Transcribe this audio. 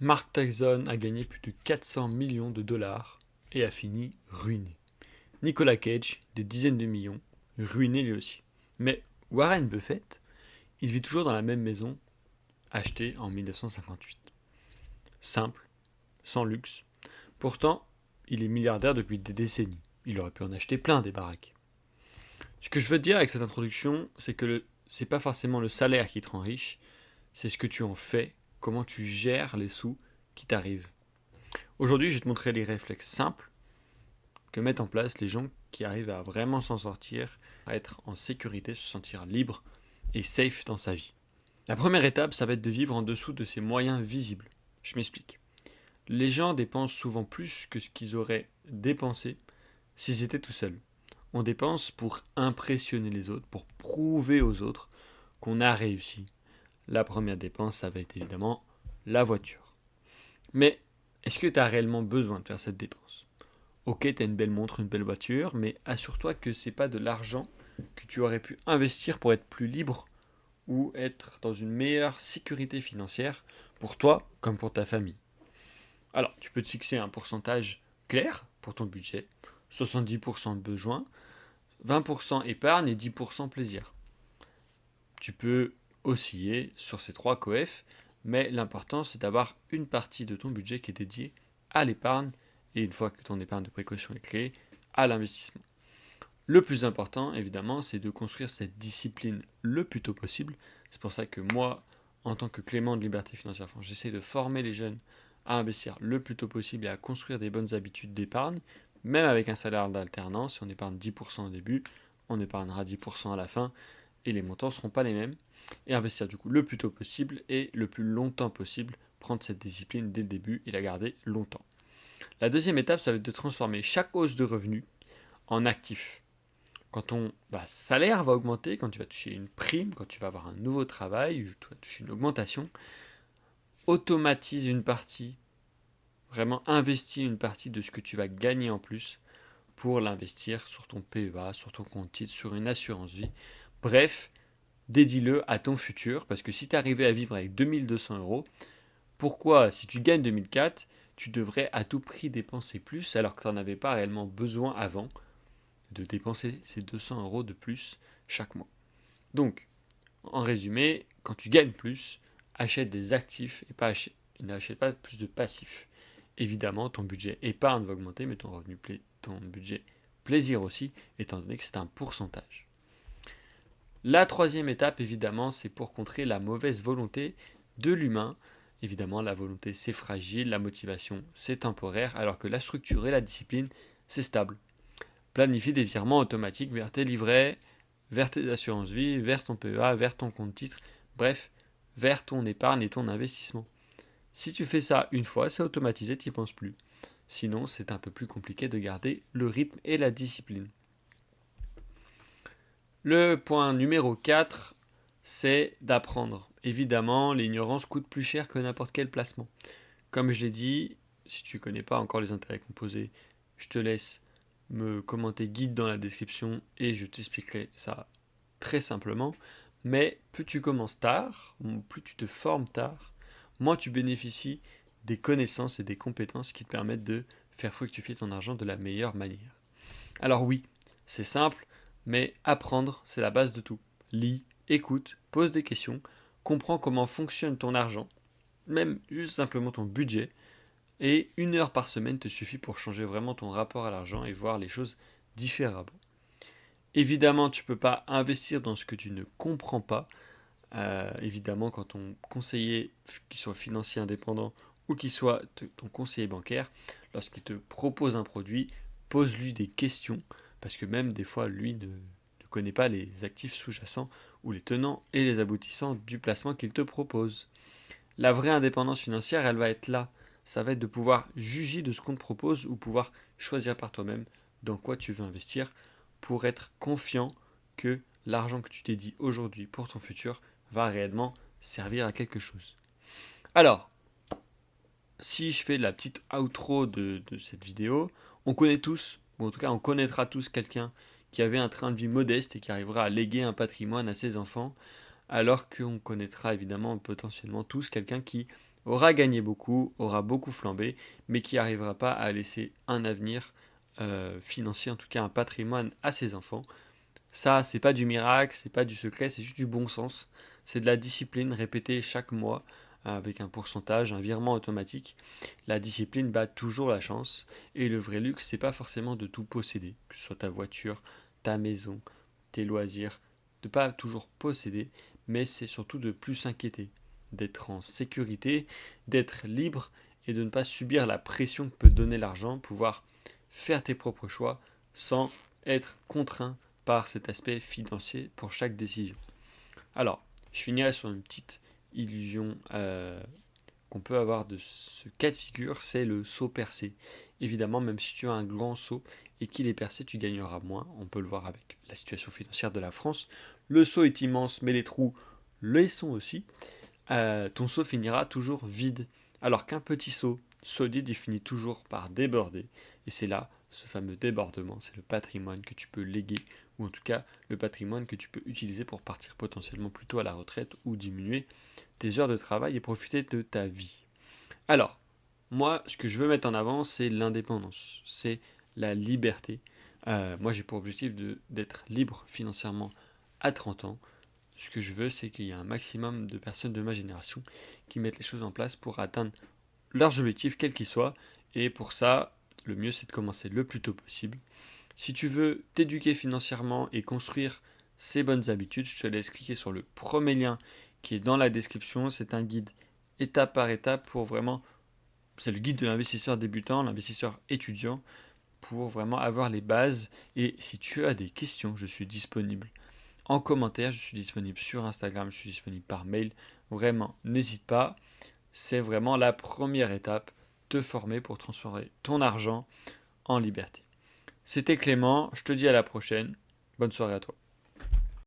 Mark Tyson a gagné plus de 400 millions de dollars et a fini ruiné. Nicolas Cage, des dizaines de millions, ruiné lui aussi. Mais Warren Buffett, il vit toujours dans la même maison, achetée en 1958. Simple, sans luxe. Pourtant, il est milliardaire depuis des décennies. Il aurait pu en acheter plein des baraques. Ce que je veux dire avec cette introduction, c'est que c'est pas forcément le salaire qui te rend riche, c'est ce que tu en fais, comment tu gères les sous qui t'arrivent. Aujourd'hui, je vais te montrer les réflexes simples que mettent en place les gens qui arrivent à vraiment s'en sortir, à être en sécurité, se sentir libre et safe dans sa vie. La première étape, ça va être de vivre en dessous de ses moyens visibles. Je m'explique. Les gens dépensent souvent plus que ce qu'ils auraient dépensé s'ils étaient tout seuls. On dépense pour impressionner les autres, pour prouver aux autres qu'on a réussi. La première dépense, ça va être évidemment la voiture. Mais est-ce que tu as réellement besoin de faire cette dépense? Ok, tu as une belle montre, une belle voiture, mais assure-toi que c'est pas de l'argent que tu aurais pu investir pour être plus libre ou être dans une meilleure sécurité financière pour toi comme pour ta famille. Alors, tu peux te fixer un pourcentage clair pour ton budget, 70% de besoin, 20% épargne et 10% plaisir. Tu peux osciller sur ces trois coefs, mais l'important c'est d'avoir une partie de ton budget qui est dédiée à l'épargne et une fois que ton épargne de précaution est créée, à l'investissement. Le plus important, évidemment, c'est de construire cette discipline le plus tôt possible. C'est pour ça que moi, en tant que Clément de Liberté Financière France, j'essaie de former les jeunes à investir le plus tôt possible et à construire des bonnes habitudes d'épargne, même avec un salaire d'alternance. Si on épargne 10% au début, on épargnera 10% à la fin et les montants ne seront pas les mêmes. Et investir du coup le plus tôt possible et le plus longtemps possible, prendre cette discipline dès le début et la garder longtemps. La deuxième étape, ça va être de transformer chaque hausse de revenus en actif. Quand ton salaire va augmenter, quand tu vas toucher une prime, quand tu vas avoir un nouveau travail, tu vas toucher une augmentation, automatise une partie, vraiment investis une partie de ce que tu vas gagner en plus pour l'investir sur ton PEA, sur ton compte titre, sur une assurance vie. Bref, dédie-le à ton futur, parce que si tu arrivais à vivre avec 2200 euros, pourquoi, si tu gagnes 2004, tu devrais à tout prix dépenser plus alors que tu n'en avais pas réellement besoin avant de dépenser ces 200 euros de plus chaque mois. Donc, en résumé, quand tu gagnes plus, achète des actifs et n'achète pas plus de passifs. Évidemment, ton budget épargne va augmenter, mais ton budget plaisir aussi, étant donné que c'est un pourcentage. La troisième étape, évidemment, c'est pour contrer la mauvaise volonté de l'humain. Évidemment, la volonté, c'est fragile, la motivation, c'est temporaire, alors que la structure et la discipline, c'est stable. Planifie des virements automatiques vers tes livrets, vers tes assurances vie, vers ton PEA, vers ton compte titre, bref, vers ton épargne et ton investissement. Si tu fais ça une fois, c'est automatisé, tu n'y penses plus. Sinon, c'est un peu plus compliqué de garder le rythme et la discipline. Le point numéro 4, c'est d'apprendre. Évidemment, l'ignorance coûte plus cher que n'importe quel placement. Comme je l'ai dit, si tu ne connais pas encore les intérêts composés, je te laisse me commenter guide dans la description et je t'expliquerai ça très simplement. Mais plus tu commences tard, plus tu te formes tard, moins tu bénéficies des connaissances et des compétences qui te permettent de faire fructifier ton argent de la meilleure manière. Alors oui, c'est simple, mais apprendre, c'est la base de tout. Lis, écoute, pose des questions, comprends comment fonctionne ton argent, même juste simplement ton budget, et 1 heure par semaine te suffit pour changer vraiment ton rapport à l'argent et voir les choses différemment. Évidemment, tu ne peux pas investir dans ce que tu ne comprends pas. Évidemment, quand ton conseiller, qu'il soit financier indépendant ou qu'il soit ton conseiller bancaire, lorsqu'il te propose un produit, pose-lui des questions, parce que même des fois, lui ne connaît pas les actifs sous-jacents ou les tenants et les aboutissants du placement qu'il te propose. La vraie indépendance financière, elle va être là. Ça va être de pouvoir juger de ce qu'on te propose ou pouvoir choisir par toi-même dans quoi tu veux investir pour être confiant que l'argent que tu t'es dit aujourd'hui pour ton futur va réellement servir à quelque chose. Alors, si je fais la petite outro de cette vidéo, on connaît tous, ou en tout cas on connaîtra tous quelqu'un qui avait un train de vie modeste et qui arrivera à léguer un patrimoine à ses enfants, alors qu'on connaîtra évidemment potentiellement tous quelqu'un qui aura gagné beaucoup, aura beaucoup flambé, mais qui n'arrivera pas à laisser un avenir financier, en tout cas un patrimoine à ses enfants. Ça, c'est pas du miracle, c'est pas du secret, c'est juste du bon sens. C'est de la discipline répétée chaque mois avec un pourcentage, un virement automatique. La discipline bat toujours la chance. Et le vrai luxe, c'est pas forcément de tout posséder, que ce soit ta voiture, ta maison, tes loisirs, de pas toujours posséder, mais c'est surtout de plus s'inquiéter, d'être en sécurité, d'être libre et de ne pas subir la pression que peut donner l'argent, pouvoir faire tes propres choix sans être contraint par cet aspect financier pour chaque décision. Alors, je finirai sur une petite illusion qu'on peut avoir de ce cas de figure, c'est le saut percé. Évidemment, même si tu as un grand saut et qu'il est percé, tu gagneras moins. On peut le voir avec la situation financière de la France. Le saut est immense, mais les trous le sont aussi. Ton seau finira toujours vide, alors qu'un petit seau solide, il finit toujours par déborder. Et c'est là, ce fameux débordement, c'est le patrimoine que tu peux léguer, ou en tout cas le patrimoine que tu peux utiliser pour partir potentiellement plus tôt à la retraite ou diminuer tes heures de travail et profiter de ta vie. Alors, moi, ce que je veux mettre en avant, c'est l'indépendance, c'est la liberté. Moi, j'ai pour objectif d'être libre financièrement à 30 ans. Ce que je veux, c'est qu'il y ait un maximum de personnes de ma génération qui mettent les choses en place pour atteindre leurs objectifs, quels qu'ils soient. Et pour ça, le mieux, c'est de commencer le plus tôt possible. Si tu veux t'éduquer financièrement et construire ces bonnes habitudes, je te laisse cliquer sur le premier lien qui est dans la description. C'est un guide étape par étape pour vraiment... C'est le guide de l'investisseur débutant, l'investisseur étudiant, pour vraiment avoir les bases. Et si tu as des questions, je suis disponible en commentaire, je suis disponible sur Instagram, je suis disponible par mail. Vraiment, n'hésite pas. C'est vraiment la première étape, te former pour transformer ton argent en liberté. C'était Clément, je te dis à la prochaine. Bonne soirée à toi.